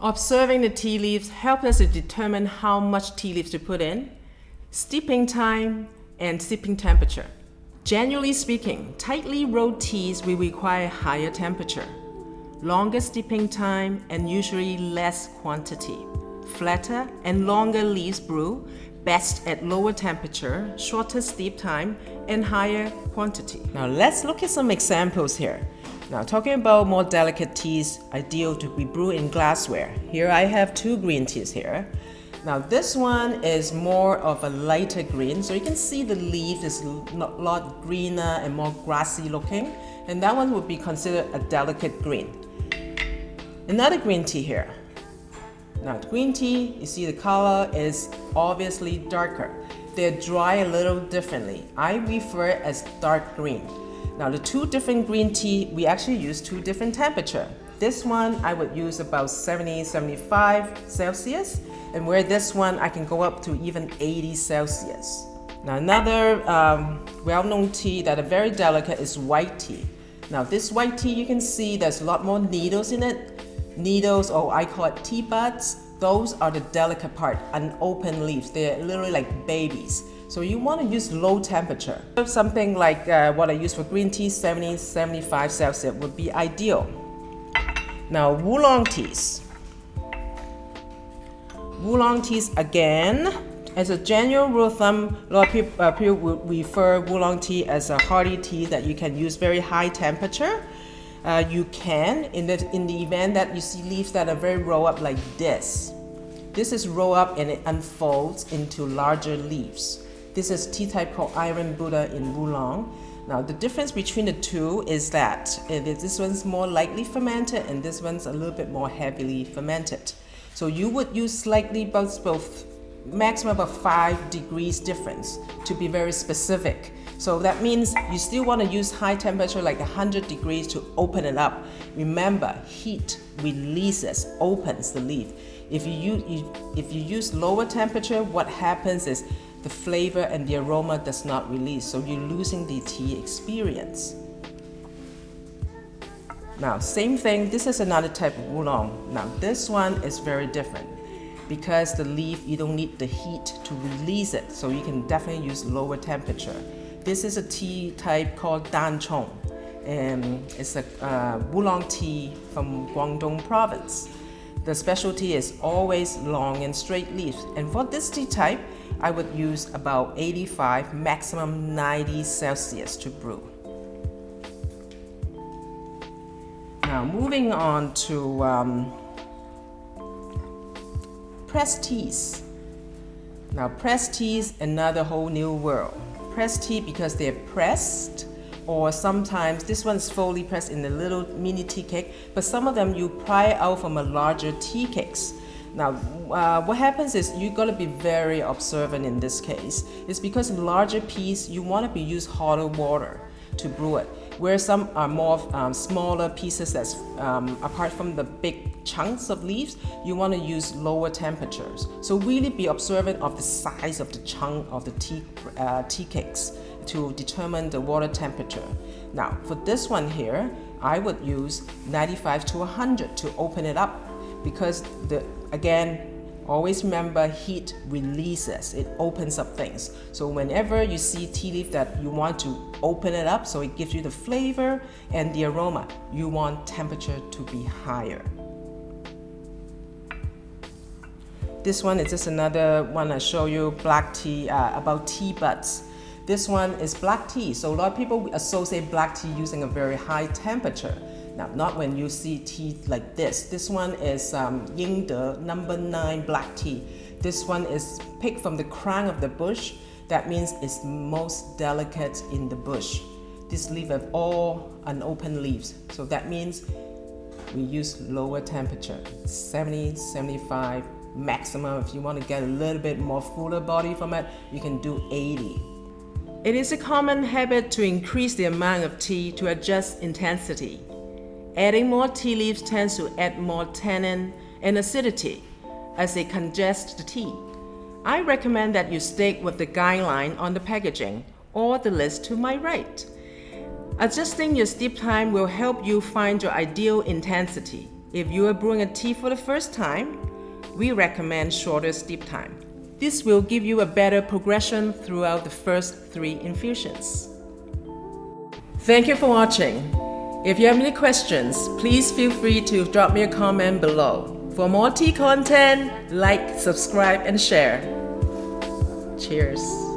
Observing the tea leaves helps us to determine how much tea leaves to put in, steeping time, and steeping temperature. Generally speaking, tightly rolled teas will require higher temperature, longer steeping time, and usually less quantity. Flatter and longer leaves brew best at lower temperature, shorter steep time, and higher quantity. Now let's look at some examples here. Now talking about more delicate teas, ideal to be brewed in glassware. Here I have two green teas here. Now this one is more of a lighter green, so you can see the leaf is a lot greener and more grassy looking, and that one would be considered a delicate green. Another green tea here. Now the green tea, you see the color is obviously darker. They're dry a little differently. I refer it as dark green. Now the two different green tea, we actually use two different temperature. This one I would use about 70, 75 Celsius, and where this one I can go up to even 80 Celsius. Now another well-known tea that are very delicate is white tea. Now this white tea, you can see there's a lot more needles in it. Needles, or I call it tea buds, those are the delicate part, unopened leaves. They're literally like babies. So you want to use low temperature. Something like what I use for green tea, 70, 75 Celsius would be ideal. Now Oolong teas. Oolong teas again, as a general rule of thumb, a lot of people would refer Oolong tea as a hearty tea that you can use very high temperature. You can, in the event that you see leaves that are very roll up like this. This is roll up and it unfolds into larger leaves. This is tea type called Iron Buddha in Oolong. Now the difference between the two is that this one's more lightly fermented and this one's a little bit more heavily fermented. So you would use slightly both maximum of 5 degrees difference to be very specific. So that means you still want to use high temperature like 100 degrees to open it up. Remember, heat releases, opens the leaf. If you use lower temperature, what happens is the flavor and the aroma does not release, so you're losing the tea experience. Now, same thing, this is another type of oolong. Now, this one is very different because the leaf, you don't need the heat to release it, so you can definitely use lower temperature. This is a tea type called Dan Chong, and it's a oolong tea from Guangdong province. The specialty is always long and straight leaves, and for this tea type, I would use about 85, maximum 90 Celsius to brew. Now moving on to pressed teas. Now pressed teas, another whole new world. Pressed tea because they're pressed, or sometimes this one's fully pressed in a little mini tea cake, but some of them you pry out from a larger tea cakes. Now, what happens is you got to be very observant in this case. It's because in larger piece, you want to use hotter water to brew it, where some are more smaller pieces that's apart from the big chunks of leaves, you want to use lower temperatures. So really be observant of the size of the chunk of the tea cakes to determine the water temperature. Now, for this one here, I would use 95 to 100 to open it up, because again, always remember, heat releases, it opens up things. So whenever you see tea leaf that you want to open it up so it gives you the flavor and the aroma, you want temperature to be higher. This one is just another one I show you, black tea, about tea buds. This one is black tea, so a lot of people associate black tea using a very high temperature. Now, not when you see tea like this. This one is Yingde number 9 black tea. This one is picked from the crown of the bush. That means it's most delicate in the bush. These leaves have all unopened leaves. So that means we use lower temperature, 70, 75, maximum. If you want to get a little bit more fuller body from it, you can do 80. It is a common habit to increase the amount of tea to adjust intensity. Adding more tea leaves tends to add more tannin and acidity as they congest the tea. I recommend that you stick with the guideline on the packaging or the list to my right. Adjusting your steep time will help you find your ideal intensity. If you are brewing a tea for the first time, we recommend shorter steep time. This will give you a better progression throughout the first 3 infusions. Thank you for watching. If you have any questions, please feel free to drop me a comment below. For more tea content, like, subscribe, and share. Cheers.